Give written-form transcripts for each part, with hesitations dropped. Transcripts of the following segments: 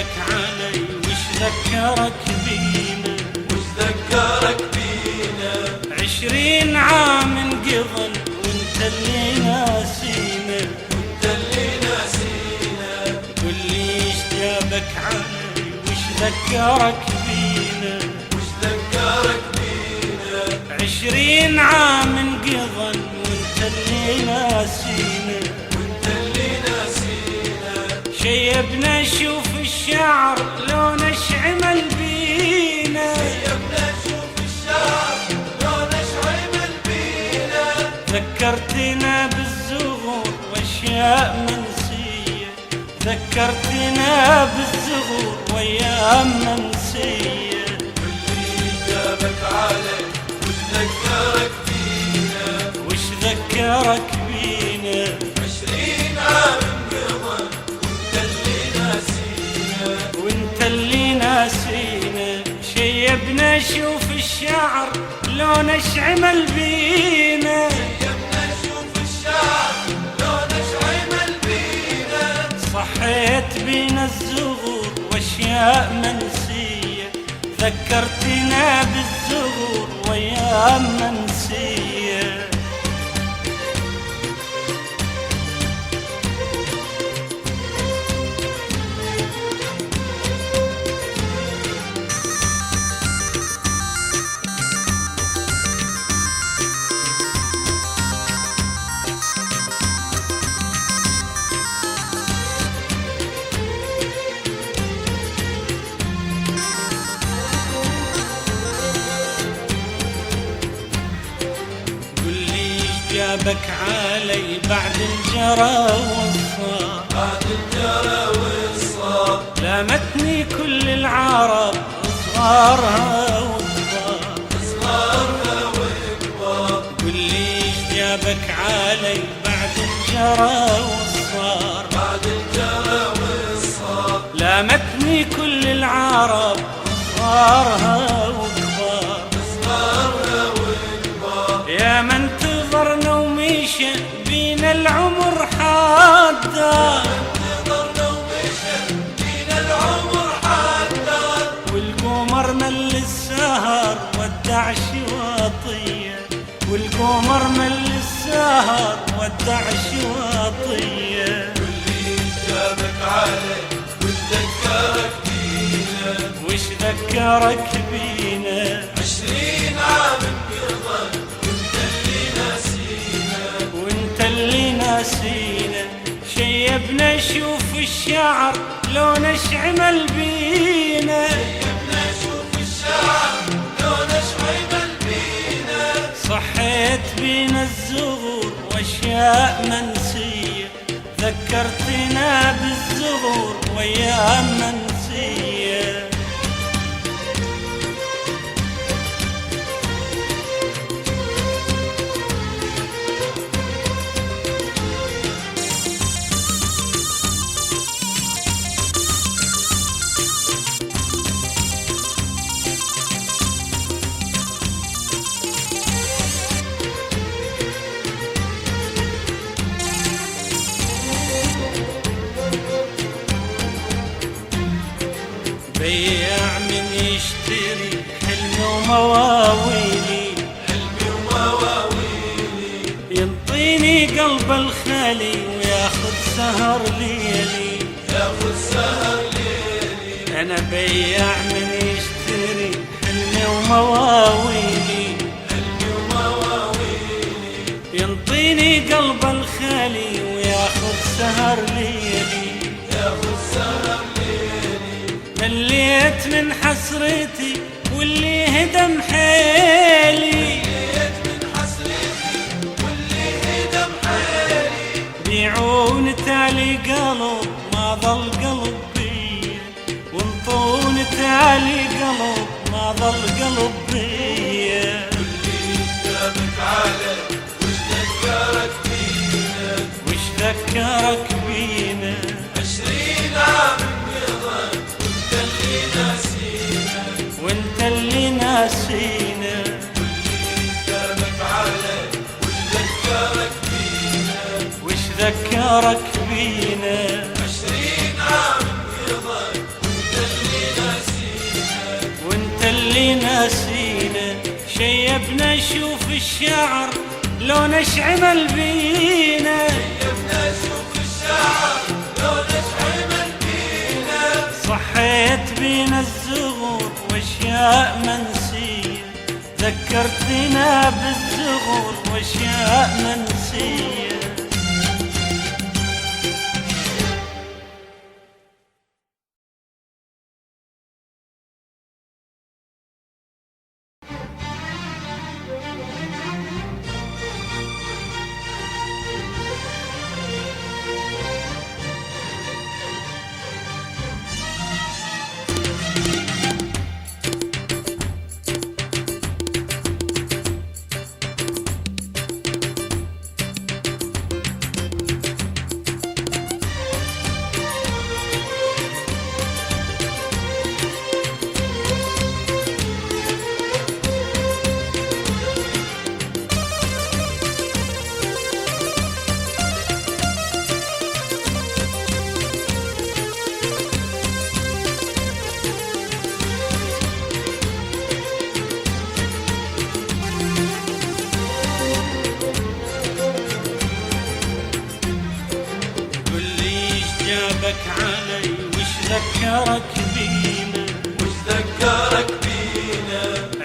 جابك علي وش ذكرك بينا؟ وش ذكرك بينا؟ 20 عام انقضن وانت اللي ناسينا، وانت اللي ناسينا. قل لي ايش جابك علي وش ذكرك بينا؟ وش ذكرك بينا؟ 20 عام انقضن وانت اللي ناسينا، وانت اللي ناسينا. شيبنا شوف الشعر لونه شعمل بينا، شيبنا نشوف الشعر لونه شعمل بينا. ذكرتنا بالزغور واشياء منسية، ذكرتنا بالزغور وايام منسية. واللي جابك علي وش ذكرك بينا؟ وش ذكرك بينا؟ 20 عام انقضى وانت اللي ناسينا. وانت اللي ناسينا. شيبنا شوف الشعر لونه شعمل بينا، شيبنا نشوف الشعر لونه شعمل بينا. صحيت بينا الزغور واشياء منسية، ذكرتنا بالزغور وايام منسية. جابك علي بعد الجرى والصار، بعد الجرى والصار. لامتني كل العرب صغارها وكبار، صغارها وكبار. قل لي ايش جابك علي بعد الجرى والصار، بعد الجرى والصار. لامتني كل العرب صغارها وكبار، صغارها وكبار. يا من انتظرنا ومشى بينا العمر حادا، انتظرنا ومشى بينا العمر حادا. والقمر مل السهر ودع شواطية، والقمر مل السهر ودع شواطية. واللي جابك علي وش ذكرك بينا؟ وش ذكرك بينا؟ 20 عام انقضى وانت اللي ناسينا. وانت اللي ناسينا. شيبنا شوف الشعر لونه شعمل بينا، شيبنا نشوف الشعر لونه شعمل بينا. صحيت بينا الزغور واشياء منسية، ذكرتنا بالزغور وايام منسية. بياع من يشتري حلمي ومواويلي، حلمي ومواويلي. ينطيني قلب الخالي وياخذ سهر ليلي، ياخذ سهر ليلي. انا بياع من يشتري حلمي ومواويلي، حلمي ومواويلي. ينطيني قلب الخالي وياخذ سهر ليلي. ياخذ سهر ليلي. مليت من حسرتي واللي هدم حيلي، مليت من حسرتي واللي هدم حيلي. بيعون تالي قلب ما ظل قلب بيا، وانطون تالي قلب ما ظل قلب بيا. واللي جابك علي وش ذكرك بينا؟ وش ذكرك بينا؟ 20 عام انقضى وانت اللي ناسينا. وانت اللي ناسينا. واللي جابك علي وش ذكرك بينا؟ وش ذكرك بينا؟ 20 عام انقضى اللي ناسينا، شيبنا شوف الشعر لو نشعمل بينا، شيبنا شوف الشعر لو نشعمل بينا، صحيت بينا الزغور واشياء منسية، ذكرتنا بالزغور واشياء منسية. جابك علي وش ذكرك بينا، وش ذكرك بينا،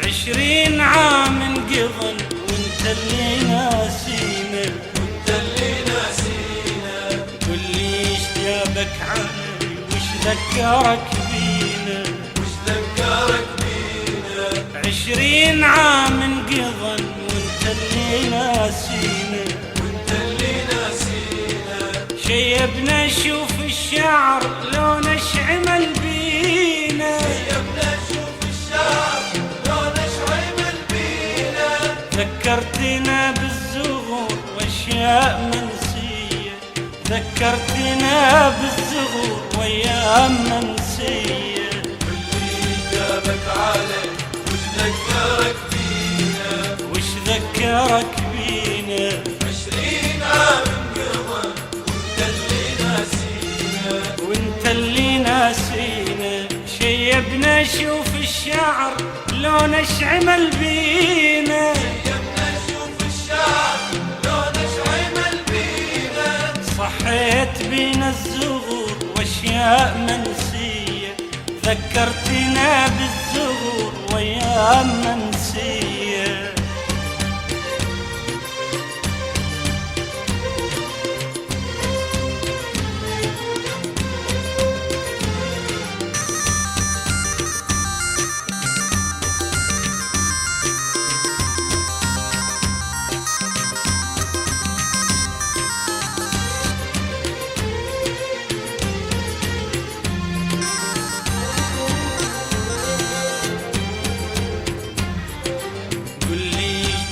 20 عام انقضن وانت اللي ناسينا، وانت اللي ناسينا، قل لي ايش جابك علي وش ذكرك بينا، وش ذكرك بينا، 20 عام انقضن وانت اللي ناسينا، وانت اللي ناسينا، شيبنا شوف الشعر لو نشعمل بينا، شيبنا شوف الشعر لو نشعمل بينا، ذكرتنا بالزغور واشياء منسية، ذكرتنا بالزغور وايام منسية. واللي جابك علي وش ذكرك بينا، وش ذكرك بينا، 20 عام انقضى وانت اللي ناسينا، وانت اللي ناسينا، شيبنا شوف الشعر لو نشعمل بينا، شيبنا شوف الشعر لو نشعمل بينا، صحيت بينا الزغور واشياء منسية، ذكرتنا بالزغور وايام منسية.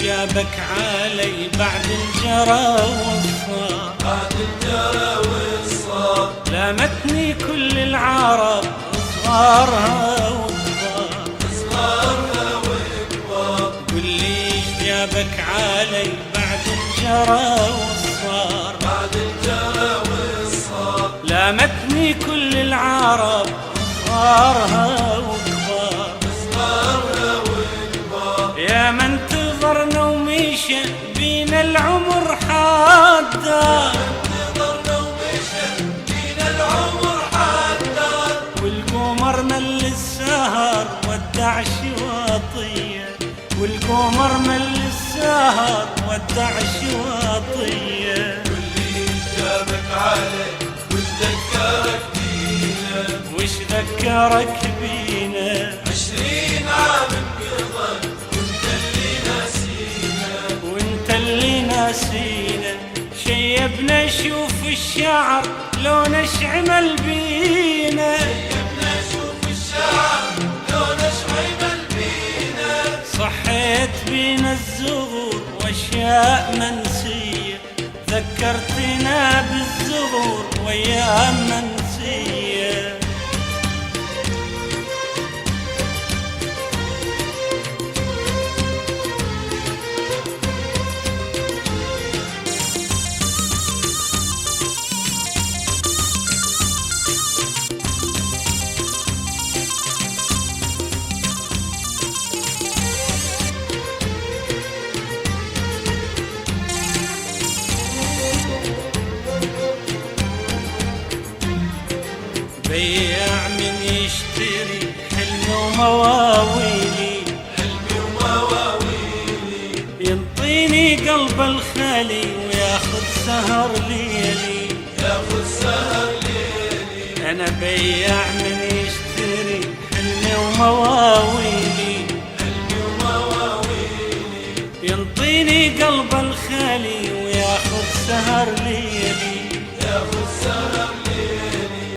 جابك علي بعد الجرى والصار، بعد الجرى والصار، لامتني كل العرب صغارها وكبار، صغارها وكبار، قل لي ايش جابك علي بعد الجرى والصار، بعد الجرى والصار، لامتني كل العرب صغارها وكبار، صغارها وكبار، يا من انتظرنا ومشى بينا العمر حادا، انتظرنا ومشى بينا العمر حداد، والقمر مل السهر ودع شواطية، والقمر مل السهر ودع شواطية. واللي جابك علي وش ذكرك بينا، وش ذكرك بينا، 20 عام انقضى وانت اللي ناسينا، وانت اللي ناسينا، شيبنا شوف الشعر لو نشعمل بينا، شيبنا شوف الشعر لو نشعمل بينا، صحيت بينا الزغور واشياء منسية، ذكرتنا بالزغور وايام منسية. بياع من يشتري حلمي ومواويلي، حلمي ومواويلي، ينطيني قلب الخالي وياخذ سهر ليلي، ياخذ سهر ليلي. أنا بياع من يشتري حلمي ومواويلي، حلمي ومواويلي، ينطيني قلب الخالي وياخذ سهر ليلي،